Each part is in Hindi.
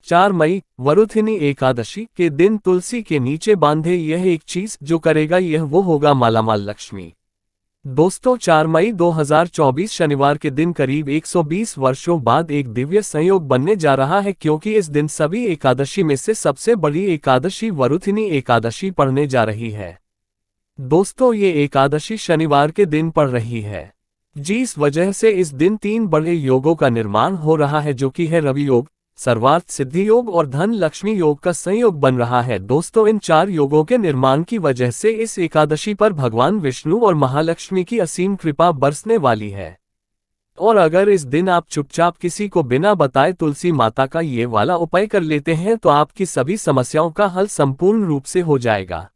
4 मई वरुथिनी एकादशी के दिन तुलसी के नीचे बांधे यह एक चीज जो करेगा यह वो होगा मालामाल लक्ष्मी। दोस्तों 4 मई 2024 शनिवार के दिन करीब 120 वर्षों बाद एक दिव्य संयोग बनने जा रहा है, क्योंकि इस दिन सभी एकादशी में से सबसे बड़ी एकादशी वरुथिनी एकादशी पड़ने जा रही है। दोस्तों ये एकादशी शनिवार के दिन पड़ रही है, जिस वजह से इस दिन 3 बड़े योगों का निर्माण हो रहा है, जो कि है रवि योग, सर्वार्थ सिद्धि योग और धन लक्ष्मी योग का संयोग बन रहा है। दोस्तों इन 4 योगों के निर्माण की वजह से इस एकादशी पर भगवान विष्णु और महालक्ष्मी की असीम कृपा बरसने वाली है। और अगर इस दिन आप चुपचाप किसी को बिना बताए तुलसी माता का ये वाला उपाय कर लेते हैं तो आपकी सभी समस्याओं का हल संपूर्ण रूप से हो जाएगा।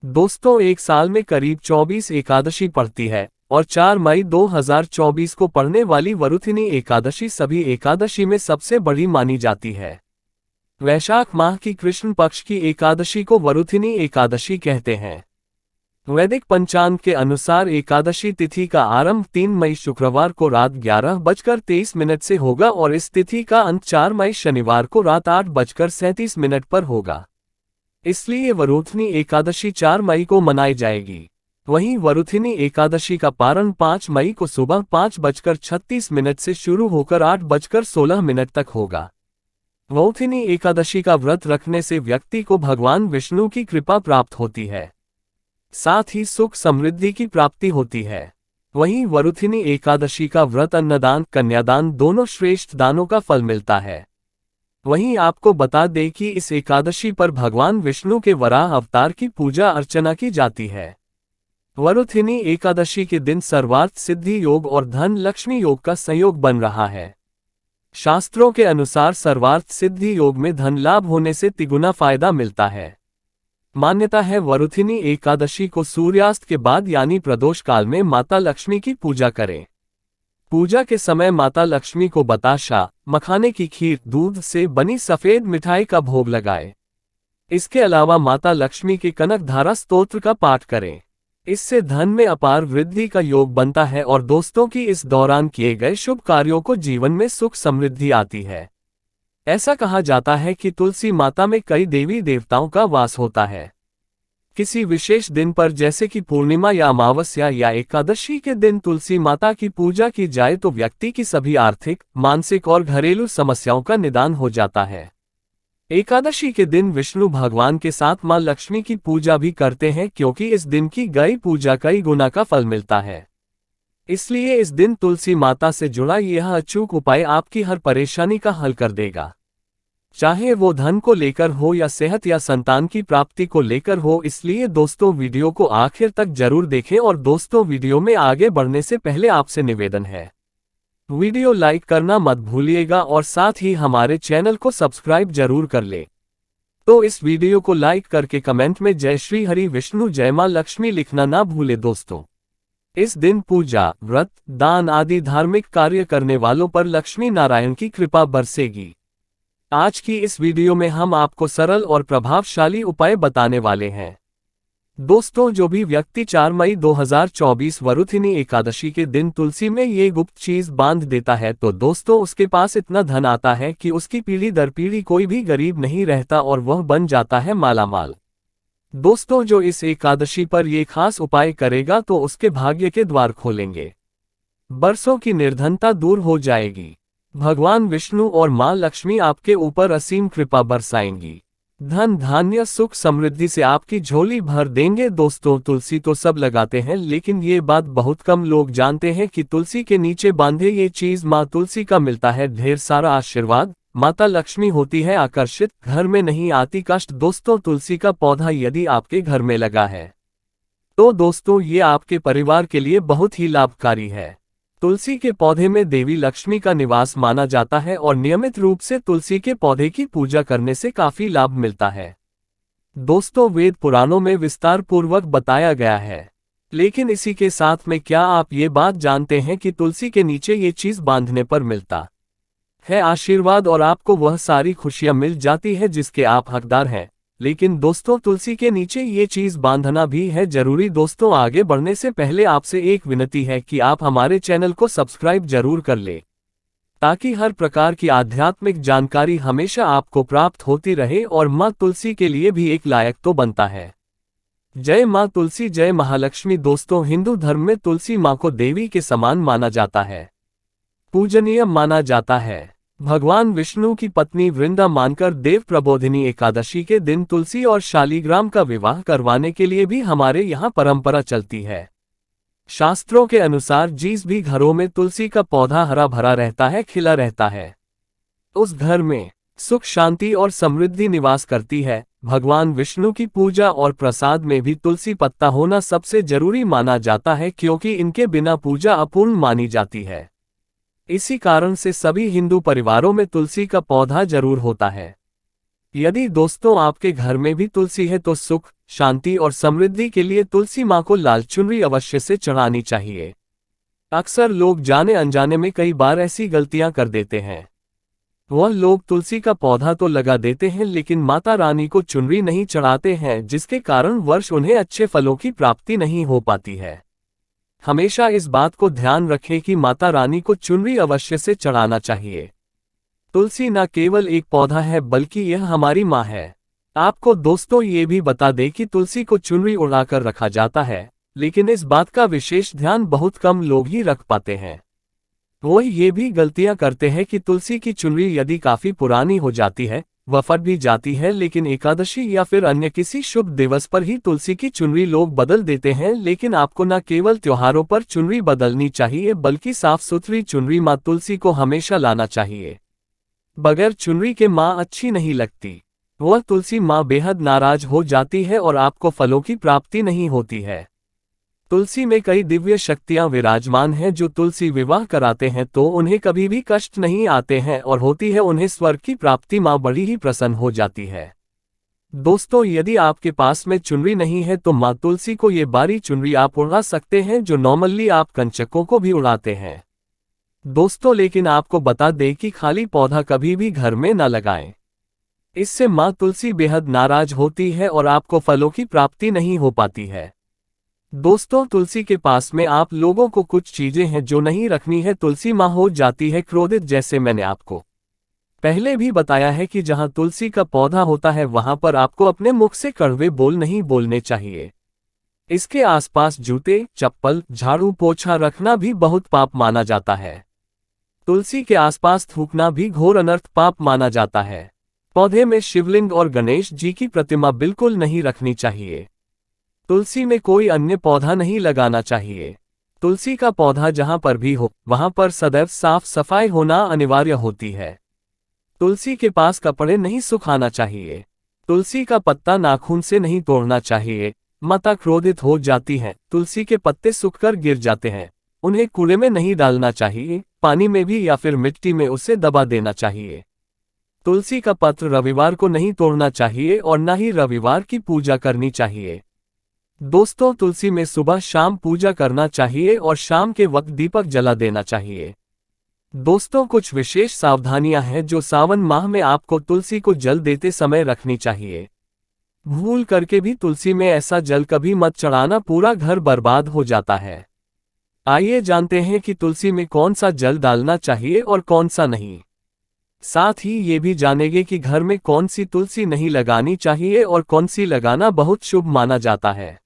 दोस्तों एक साल में करीब 24 एकादशी पड़ती है और 4 मई 2024 को पड़ने वाली वरुथिनी एकादशी सभी एकादशी में सबसे बड़ी मानी जाती है। वैशाख माह की कृष्ण पक्ष की एकादशी को वरुथिनी एकादशी कहते हैं। वैदिक पंचांग के अनुसार एकादशी तिथि का आरंभ 3 मई शुक्रवार को रात 11:23 से होगा और इस तिथि का अंत 4 मई शनिवार को रात 8:37 पर होगा। इसलिए वरुथिनी एकादशी 4 मई को मनाई जाएगी। वहीं वरुथिनी एकादशी का पारण 5 मई को सुबह 5:36 से शुरू होकर 8:16 तक होगा। वरुथिनी एकादशी का व्रत रखने से व्यक्ति को भगवान विष्णु की कृपा प्राप्त होती है, साथ ही सुख समृद्धि की प्राप्ति होती है। वहीं वरुथिनी एकादशी का व्रत अन्नदान कन्यादान दोनों श्रेष्ठ दानों का फल मिलता है। वहीं आपको बता दें कि इस एकादशी पर भगवान विष्णु के वराह अवतार की पूजा अर्चना की जाती है। वरुथिनी एकादशी के दिन सर्वार्थ सिद्धि योग और धन लक्ष्मी योग का संयोग बन रहा है। शास्त्रों के अनुसार सर्वार्थ सिद्धि योग में धन लाभ होने से तिगुना फायदा मिलता है। मान्यता है वरुथिनी एकादशी को सूर्यास्त के बाद यानी प्रदोष काल में माता लक्ष्मी की पूजा करें। पूजा के समय माता लक्ष्मी को बताशा, मखाने की खीर, दूध से बनी सफेद मिठाई का भोग लगाएं। इसके अलावा माता लक्ष्मी के कनक धारा स्तोत्र का पाठ करें। इससे धन में अपार वृद्धि का योग बनता है और दोस्तों की इस दौरान किए गए शुभ कार्यों को जीवन में सुख समृद्धि आती है। ऐसा कहा जाता है कि तुलसी माता में कई देवी देवताओं का वास होता है। किसी विशेष दिन पर जैसे कि पूर्णिमा या अमावस्या या एकादशी के दिन तुलसी माता की पूजा की जाए तो व्यक्ति की सभी आर्थिक, मानसिक और घरेलू समस्याओं का निदान हो जाता है। एकादशी के दिन विष्णु भगवान के साथ मां लक्ष्मी की पूजा भी करते हैं, क्योंकि इस दिन की गई पूजा कई गुना का फल मिलता है। इसलिए इस दिन तुलसी माता से जुड़ा यह अचूक उपाय आपकी हर परेशानी का हल कर देगा, चाहे वो धन को लेकर हो या सेहत या संतान की प्राप्ति को लेकर हो। इसलिए दोस्तों वीडियो को आखिर तक जरूर देखें और दोस्तों वीडियो में आगे बढ़ने से पहले आपसे निवेदन है, वीडियो लाइक करना मत भूलिएगा और साथ ही हमारे चैनल को सब्सक्राइब जरूर कर ले। तो इस वीडियो को लाइक करके कमेंट में जय श्री हरि विष्णु जय मां लक्ष्मी लिखना ना भूले। दोस्तों इस दिन पूजा, व्रत, दान आदि धार्मिक कार्य करने वालों पर लक्ष्मी नारायण की कृपा बरसेगी। आज की इस वीडियो में हम आपको सरल और प्रभावशाली उपाय बताने वाले हैं। दोस्तों जो भी व्यक्ति 4 मई 2024 वरुथिनी एकादशी के दिन तुलसी में ये गुप्त चीज बांध देता है तो दोस्तों उसके पास इतना धन आता है कि उसकी पीढ़ी दर पीढ़ी कोई भी गरीब नहीं रहता और वह बन जाता है मालामाल। दोस्तों जो इस एकादशी पर ये खास उपाय करेगा तो उसके भाग्य के द्वार खोलेंगे, बरसों की निर्धनता दूर हो जाएगी, भगवान विष्णु और मां लक्ष्मी आपके ऊपर असीम कृपा बरसाएंगी, धन धान्य सुख समृद्धि से आपकी झोली भर देंगे। दोस्तों तुलसी तो सब लगाते हैं, लेकिन ये बात बहुत कम लोग जानते हैं कि तुलसी के नीचे बांधे ये चीज माँ तुलसी का मिलता है ढेर सारा आशीर्वाद, माता लक्ष्मी होती है आकर्षित, घर में नहीं आती कष्ट। दोस्तों तुलसी का पौधा यदि आपके घर में लगा है तो दोस्तों ये आपके परिवार के लिए बहुत ही लाभकारी है। तुलसी के पौधे में देवी लक्ष्मी का निवास माना जाता है और नियमित रूप से तुलसी के पौधे की पूजा करने से काफी लाभ मिलता है। दोस्तों वेद पुराणों में विस्तार पूर्वक बताया गया है, लेकिन इसी के साथ में क्या आप ये बात जानते हैं कि तुलसी के नीचे ये चीज बांधने पर मिलता है आशीर्वाद और आपको वह सारी खुशियां मिल जाती है जिसके आप हकदार हैं। लेकिन दोस्तों तुलसी के नीचे ये चीज बांधना भी है जरूरी। दोस्तों आगे बढ़ने से पहले आपसे एक विनती है कि आप हमारे चैनल को सब्सक्राइब जरूर कर ले, ताकि हर प्रकार की आध्यात्मिक जानकारी हमेशा आपको प्राप्त होती रहे और माँ तुलसी के लिए भी एक लायक तो बनता है। जय माँ तुलसी, जय महालक्ष्मी। दोस्तों, हिंदू धर्म में तुलसी माँ को देवी के समान माना जाता है, पूजनीय माना जाता है। भगवान विष्णु की पत्नी वृंदा मानकर देव प्रबोधिनी एकादशी के दिन तुलसी और शालिग्राम का विवाह करवाने के लिए भी हमारे यहाँ परंपरा चलती है। शास्त्रों के अनुसार जिस भी घरों में तुलसी का पौधा हरा भरा रहता है, खिला रहता है, उस घर में सुख, शांति और समृद्धि निवास करती है। भगवान विष्णु की पूजा और प्रसाद में भी तुलसी पत्ता होना सबसे जरूरी माना जाता है, क्योंकि इनके बिना पूजा अपूर्ण मानी जाती है। इसी कारण से सभी हिंदू परिवारों में तुलसी का पौधा जरूर होता है। यदि दोस्तों आपके घर में भी तुलसी है तो सुख, शांति और समृद्धि के लिए तुलसी माँ को लाल चुनरी अवश्य से चढ़ानी चाहिए। अक्सर लोग जाने अनजाने में कई बार ऐसी गलतियां कर देते हैं। वह लोग तुलसी का पौधा तो लगा देते हैं लेकिन माता रानी को चुनरी नहीं चढ़ाते हैं, जिसके कारण वर्ष उन्हें अच्छे फलों की प्राप्ति नहीं हो पाती है। हमेशा इस बात को ध्यान रखें कि माता रानी को चुनरी अवश्य से चढ़ाना चाहिए। तुलसी न केवल एक पौधा है बल्कि यह हमारी माँ है। आपको दोस्तों ये भी बता दें कि तुलसी को चुनरी उड़ाकर रखा जाता है, लेकिन इस बात का विशेष ध्यान बहुत कम लोग ही रख पाते हैं। वो ये भी गलतियां करते हैं कि तुलसी की चुनरी यदि काफी पुरानी हो जाती है, वह फट भी जाती है, लेकिन एकादशी या फिर अन्य किसी शुभ दिवस पर ही तुलसी की चुनरी लोग बदल देते हैं। लेकिन आपको न केवल त्योहारों पर चुनरी बदलनी चाहिए बल्कि साफ सुथरी चुनरी माँ तुलसी को हमेशा लाना चाहिए। बगैर चुनरी के माँ अच्छी नहीं लगती। वह तुलसी माँ बेहद नाराज हो जाती है और आपको फलों की प्राप्ति नहीं होती है। तुलसी में कई दिव्य शक्तियां विराजमान हैं जो तुलसी विवाह कराते हैं तो उन्हें कभी भी कष्ट नहीं आते हैं और होती है उन्हें स्वर्ग की प्राप्ति। माँ बड़ी ही प्रसन्न हो जाती है। दोस्तों, यदि आपके पास में चुनरी नहीं है तो माँ तुलसी को ये बारी चुनरी आप उड़ा सकते हैं, जो नॉर्मली आप कंचकों को भी उड़ाते हैं। दोस्तों, लेकिन आपको बता दें कि खाली पौधा कभी भी घर में न लगाएं। इससे माँ तुलसी बेहद नाराज होती है और आपको फलों की प्राप्ति नहीं हो पाती है। दोस्तों, तुलसी के पास में आप लोगों को कुछ चीजें हैं जो नहीं रखनी है। तुलसी माँ हो जाती है क्रोधित। जैसे मैंने आपको पहले भी बताया है कि जहां तुलसी का पौधा होता है वहां पर आपको अपने मुख से कड़वे बोल नहीं बोलने चाहिए। इसके आसपास जूते, चप्पल, झाड़ू, पोछा रखना भी बहुत पाप माना जाता है। तुलसी के आसपास थूकना भी घोर अनर्थ पाप माना जाता है। पौधे में शिवलिंग और गणेश जी की प्रतिमा बिल्कुल नहीं रखनी चाहिए। तुलसी में कोई अन्य पौधा नहीं लगाना चाहिए। तुलसी का पौधा जहां पर भी हो वहां पर सदैव साफ सफाई होना अनिवार्य होती है। तुलसी के पास कपड़े नहीं सुखाना चाहिए। तुलसी का पत्ता नाखून से नहीं तोड़ना चाहिए। माता क्रोधित हो जाती हैं। तुलसी के पत्ते सूखकर गिर जाते हैं, उन्हें कूड़े में नहीं डालना चाहिए, पानी में भी या फिर मिट्टी में उसे दबा देना चाहिए। तुलसी का पत्र रविवार को नहीं तोड़ना चाहिए और न ही रविवार की पूजा करनी चाहिए। दोस्तों, तुलसी में सुबह शाम पूजा करना चाहिए और शाम के वक्त दीपक जला देना चाहिए। दोस्तों, कुछ विशेष सावधानियां हैं जो सावन माह में आपको तुलसी को जल देते समय रखनी चाहिए। भूल करके भी तुलसी में ऐसा जल कभी मत चढ़ाना, पूरा घर बर्बाद हो जाता है। आइए जानते हैं कि तुलसी में कौन सा जल डालना चाहिए और कौन सा नहीं। साथ ही ये भी जानेंगे कि घर में कौन सी तुलसी नहीं लगानी चाहिए और कौन सी लगाना बहुत शुभ माना जाता है।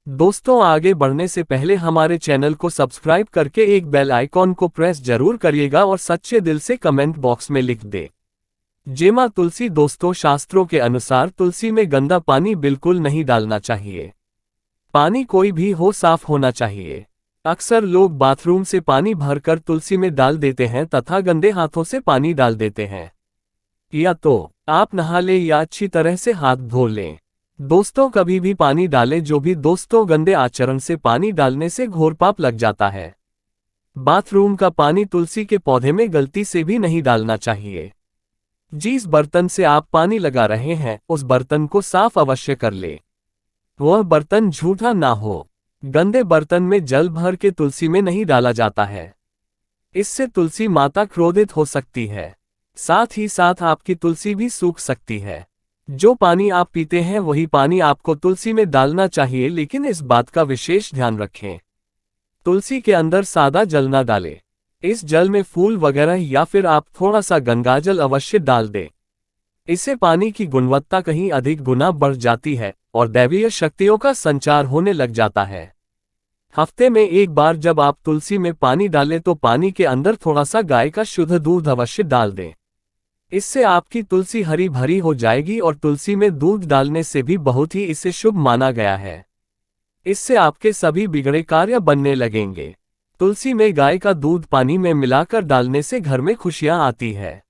दोस्तों, आगे बढ़ने से पहले हमारे चैनल को सब्सक्राइब करके एक बेल आइकॉन को प्रेस जरूर करिएगा और सच्चे दिल से कमेंट बॉक्स में लिख दे जय मां तुलसी। दोस्तों, शास्त्रों के अनुसार तुलसी में गंदा पानी बिल्कुल नहीं डालना चाहिए। पानी कोई भी हो, साफ होना चाहिए। अक्सर लोग बाथरूम से पानी भरकर तुलसी में डाल देते हैं तथा गंदे हाथों से पानी डाल देते हैं। या तो आप नहा लें या अच्छी तरह से हाथ धो लें। दोस्तों, कभी भी पानी डालें जो भी दोस्तों गंदे आचरण से पानी डालने से घोर पाप लग जाता है। बाथरूम का पानी तुलसी के पौधे में गलती से भी नहीं डालना चाहिए। जिस बर्तन से आप पानी लगा रहे हैं उस बर्तन को साफ अवश्य कर ले। वह बर्तन झूठा ना हो। गंदे बर्तन में जल भर के तुलसी में नहीं डाला जाता है। इससे तुलसी माता क्रोधित हो सकती है। साथ ही साथ आपकी तुलसी भी सूख सकती है। जो पानी आप पीते हैं वही पानी आपको तुलसी में डालना चाहिए, लेकिन इस बात का विशेष ध्यान रखें, तुलसी के अंदर सादा जल ना डालें। इस जल में फूल वगैरह या फिर आप थोड़ा सा गंगाजल अवश्य डाल दें। इससे पानी की गुणवत्ता कहीं अधिक गुना बढ़ जाती है और दैवीय शक्तियों का संचार होने लग जाता है। हफ्ते में एक बार जब आप तुलसी में पानी डालें तो पानी के अंदर थोड़ा सा गाय का शुद्ध दूध अवश्य डाल दें। इससे आपकी तुलसी हरी भरी हो जाएगी और तुलसी में दूध डालने से भी बहुत ही इसे शुभ माना गया है। इससे आपके सभी बिगड़े कार्य बनने लगेंगे। तुलसी में गाय का दूध पानी में मिलाकर डालने से घर में खुशियां आती है।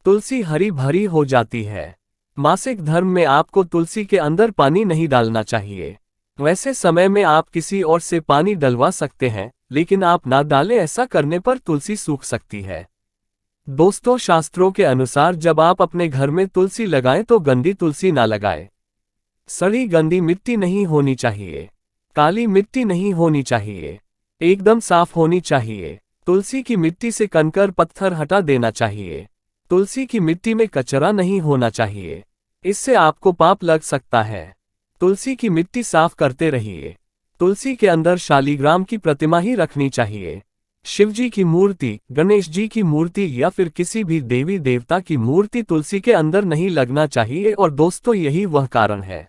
तुलसी हरी भरी हो जाती है। मासिक धर्म में आपको तुलसी के अंदर पानी नहीं डालना चाहिए। वैसे समय में आप किसी और से पानी डलवा सकते हैं, लेकिन आप ना डालें, ऐसा करने पर तुलसी सूख सकती है। दोस्तों, शास्त्रों के अनुसार जब आप अपने घर में तुलसी लगाएं तो गंदी तुलसी ना लगाएं। सड़ी गंदी मिट्टी नहीं होनी चाहिए। काली मिट्टी नहीं होनी चाहिए। एकदम साफ होनी चाहिए। तुलसी की मिट्टी से कंकड़ पत्थर हटा देना चाहिए। तुलसी की मिट्टी में कचरा नहीं होना चाहिए। इससे आपको पाप लग सकता है। तुलसी की मिट्टी साफ करते रहिए। तुलसी के अंदर शालिग्राम की प्रतिमा ही रखनी चाहिए। शिवजी की मूर्ति, गणेश जी की मूर्ति या फिर किसी भी देवी देवता की मूर्ति तुलसी के अंदर नहीं लगना चाहिए। और दोस्तों, यही वह कारण है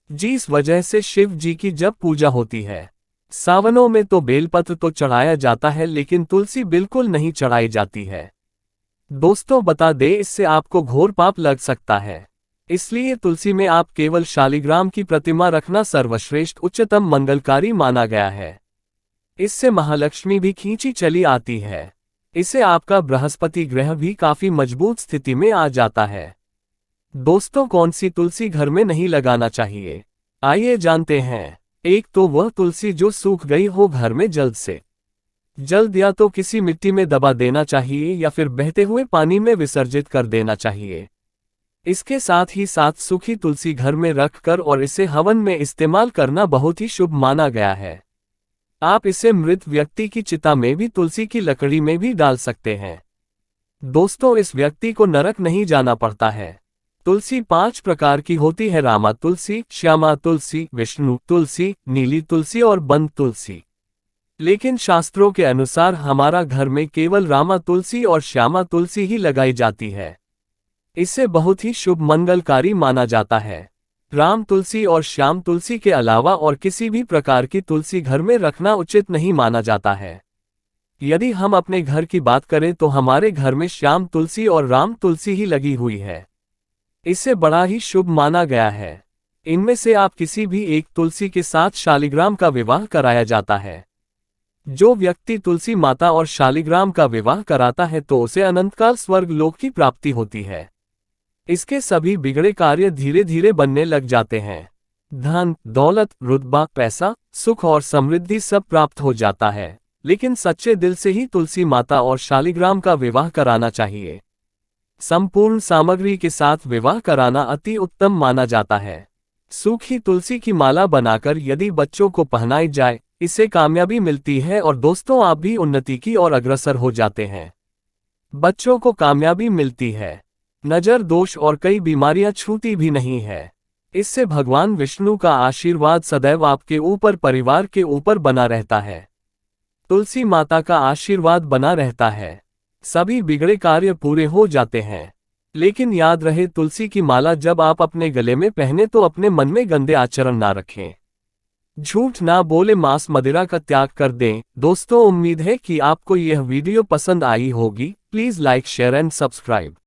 जिस वजह से शिव जी की जब पूजा होती है, सावनों में तो बेलपत्र तो चढ़ाया जाता है, लेकिन तुलसी बिल्कुल नहीं चढ़ाई जाती है। दोस्तों, बता दें, इससे आपको घोर पाप लग सकता है। इसलिए तुलसी में आप केवल शालिग्राम की प्रतिमा रखना सर्वश्रेष्ठ उच्चतम मंगलकारी माना गया है। इससे महालक्ष्मी भी खींची चली आती है। इससे आपका बृहस्पति ग्रह भी काफी मजबूत स्थिति में आ जाता है। दोस्तों, कौन सी तुलसी घर में नहीं लगाना चाहिए, आइए जानते हैं। एक तो वह तुलसी जो सूख गई हो घर में जल्द या तो किसी मिट्टी में दबा देना चाहिए या फिर बहते हुए पानी में विसर्जित कर देना चाहिए। इसके साथ ही साथ सूखी तुलसी घर में रखकर और इसे हवन में इस्तेमाल करना बहुत ही शुभ माना गया है। आप इसे मृत व्यक्ति की चिता में भी तुलसी की लकड़ी में भी डाल सकते हैं। दोस्तों, इस व्यक्ति को नरक नहीं जाना पड़ता है। तुलसी 5 प्रकार की होती है: रामा तुलसी, श्यामा तुलसी, विष्णु तुलसी, नीली तुलसी और बंद तुलसी। लेकिन शास्त्रों के अनुसार हमारा घर में केवल रामा तुलसी और श्यामा तुलसी ही लगाई जाती है। इसे बहुत ही शुभ मंगलकारी माना जाता है। राम तुलसी और श्याम तुलसी के अलावा और किसी भी प्रकार की तुलसी घर में रखना उचित नहीं माना जाता है। यदि हम अपने घर की बात करें तो हमारे घर में श्याम तुलसी और राम तुलसी ही लगी हुई है। इसे बड़ा ही शुभ माना गया है। इनमें से आप किसी भी एक तुलसी के साथ शालिग्राम का विवाह कराया जाता है। जो व्यक्ति तुलसी माता और शालिग्राम का विवाह कराता है तो उसे अनंतकाल स्वर्ग लोक की प्राप्ति होती है। इसके सभी बिगड़े कार्य धीरे धीरे बनने लग जाते हैं। धन, दौलत, रुतबा, पैसा, सुख और समृद्धि सब प्राप्त हो जाता है। लेकिन सच्चे दिल से ही तुलसी माता और शालिग्राम का विवाह कराना चाहिए। संपूर्ण सामग्री के साथ विवाह कराना अति उत्तम माना जाता है। सूखी तुलसी की माला बनाकर यदि बच्चों को पहनाई जाए, इससे कामयाबी मिलती है और दोस्तों, आप भी उन्नति की ओर अग्रसर हो जाते हैं। बच्चों को कामयाबी मिलती है। नजर दोष और कई बीमारियां छूती भी नहीं है। इससे भगवान विष्णु का आशीर्वाद सदैव आपके ऊपर, परिवार के ऊपर बना रहता है। तुलसी माता का आशीर्वाद बना रहता है। सभी बिगड़े कार्य पूरे हो जाते हैं। लेकिन याद रहे, तुलसी की माला जब आप अपने गले में पहने तो अपने मन में गंदे आचरण ना रखें। झूठ ना बोले, मांस मदिरा का त्याग कर दें। दोस्तों, उम्मीद है कि आपको यह वीडियो पसंद आई होगी। Please like, share and subscribe.